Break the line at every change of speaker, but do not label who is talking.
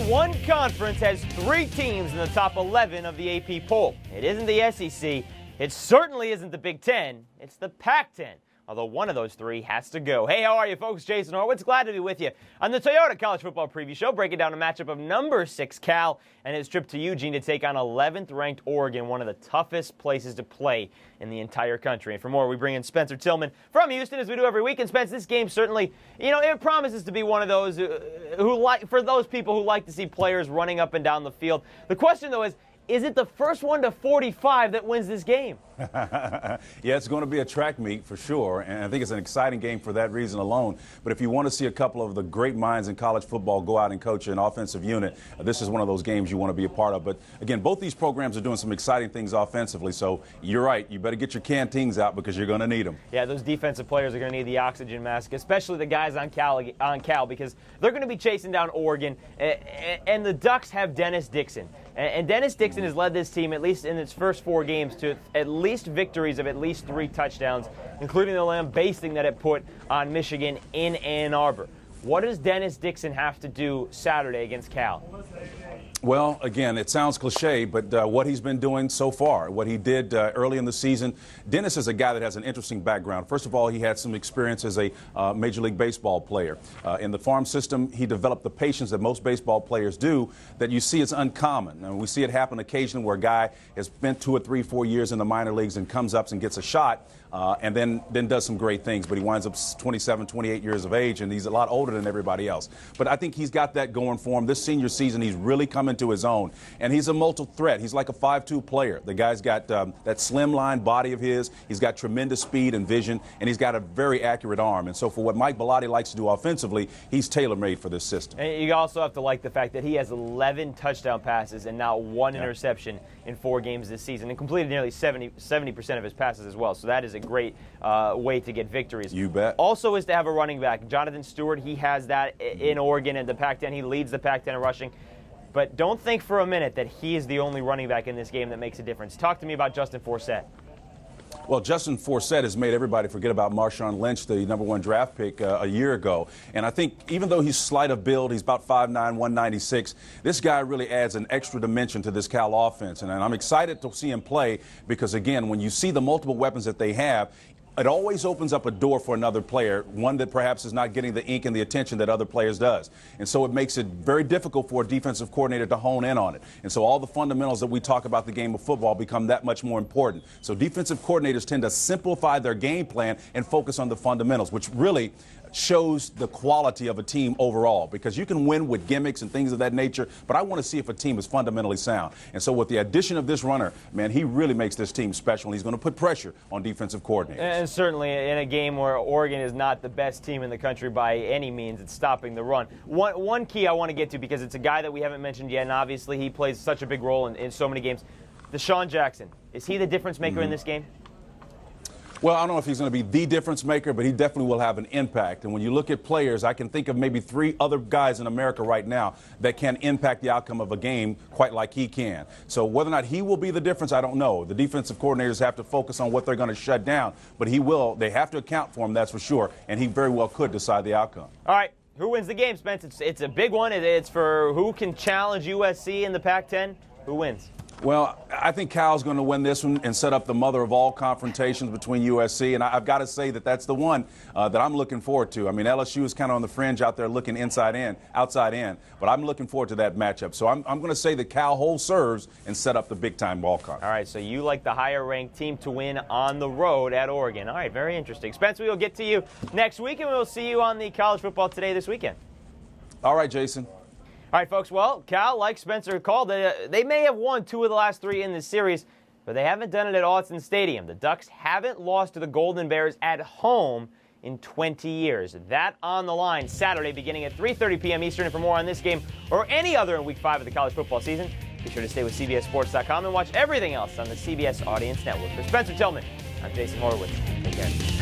one conference has 3 teams in the top 11 of the AP poll. It isn't the SEC. It certainly isn't the Big Ten. It's the Pac-10. Although one of those 3 has to go. Hey, how are you, folks? Jason Horowitz, glad to be with you on the Toyota College Football Preview Show, breaking down a matchup of number 6 Cal and his trip to Eugene to take on 11th-ranked Oregon, one of the toughest places to play in the entire country. And for more, we bring in Spencer Tillman from Houston, as we do every week. And Spence, this game certainly, it promises to be one of those for those people who like to see players running up and down the field. The question, though, is it the first one to 45 that wins this game?
Yeah, it's going to be a track meet for sure, and I think it's an exciting game for that reason alone. But if you want to see a couple of the great minds in college football go out and coach an offensive unit, this is one of those games you want to be a part of. But again, both these programs are doing some exciting things offensively, so you're right. You better get your canteens out because you're going to need them.
Yeah, those defensive players are going to need the oxygen mask, especially the guys on Cal, because they're going to be chasing down Oregon, and the Ducks have Dennis Dixon. And Dennis Dixon has led this team, at least in its first 4 games, to at least victories of at least 3 touchdowns, including the lambasting that it put on Michigan in Ann Arbor. What does Dennis Dixon have to do Saturday against Cal?
Well, again, it sounds cliche, but what he's been doing so far, what he did early in the season, Dennis is a guy that has an interesting background. First of all, he had some experience as a Major League Baseball player. In the farm system, he developed the patience that most baseball players do that you see is uncommon. And we see it happen occasionally where a guy has spent 2 or 3, 4 years in the minor leagues and comes up and gets a shot. And then does some great things, but he winds up 27, 28 years of age, and he's a lot older than everybody else. But I think he's got that going for him. This senior season, he's really come into his own, and he's a multi-threat. He's like a 5'2" player. The guy's got that slimline body of his. He's got tremendous speed and vision, and he's got a very accurate arm. And so for what Mike Bellotti likes to do offensively, he's tailor-made for this system. And
you also have to like the fact that he has 11 touchdown passes and now 1 interception in 4 games this season, and completed nearly 70% of his passes as well. So that is a great way to get victories.
You bet.
Also is to have a running back. Jonathan Stewart, he has that in Oregon and the Pac-10. He leads the Pac-10 in rushing. But don't think for a minute that he is the only running back in this game that makes a difference. Talk to me about Justin Forsett.
Well, Justin Forsett has made everybody forget about Marshawn Lynch, the #1 draft pick a year ago. And I think even though he's slight of build, he's about 5'9", 196, this guy really adds an extra dimension to this Cal offense. And I'm excited to see him play because, again, when you see the multiple weapons that they have, it always opens up a door for another player, one that perhaps is not getting the ink and the attention that other players does. And so it makes it very difficult for a defensive coordinator to hone in on it. And so all the fundamentals that we talk about the game of football become that much more important. So defensive coordinators tend to simplify their game plan and focus on the fundamentals, which really shows the quality of a team overall, because you can win with gimmicks and things of that nature, but I want to see if a team is fundamentally sound. And so with the addition of this runner, man, he really makes this team special, and he's going to put pressure on defensive coordinators.
And certainly in a game where Oregon is not the best team in the country by any means, it's stopping the run. One key I want to get to, because it's a guy that we haven't mentioned yet, and obviously he plays such a big role in so many games. Deshaun Jackson, is he the difference maker in this game?
Well, I don't know if he's going to be the difference maker, but he definitely will have an impact. And when you look at players, I can think of maybe 3 other guys in America right now that can impact the outcome of a game quite like he can. So whether or not he will be the difference, I don't know. The defensive coordinators have to focus on what they're going to shut down, but he will. They have to account for him, that's for sure, and he very well could decide the outcome.
All right. Who wins the game, Spence? It's a big one. It's for who can challenge USC in the Pac-10. Who wins?
Well, I think Cal's going to win this one and set up the mother of all confrontations between USC, and I've got to say that that's the one that I'm looking forward to. I mean, LSU is kind of on the fringe out there looking outside in, but I'm looking forward to that matchup. So I'm going to say that Cal holds serves and set up the big-time ball conference.
All right, so you like the higher-ranked team to win on the road at Oregon. All right, very interesting. Spence, we will get to you next week, and we'll see you on the College Football Today this weekend.
All right, Jason.
All right, folks, well, Cal, like Spencer called, they may have won 2 of the last 3 in this series, but they haven't done it at Autzen Stadium. The Ducks haven't lost to the Golden Bears at home in 20 years. That on the line Saturday beginning at 3:30 p.m. Eastern. And for more on this game or any other in Week 5 of the college football season, be sure to stay with CBSSports.com and watch everything else on the CBS Audience Network. For Spencer Tillman, I'm Jason Horowitz. Take care.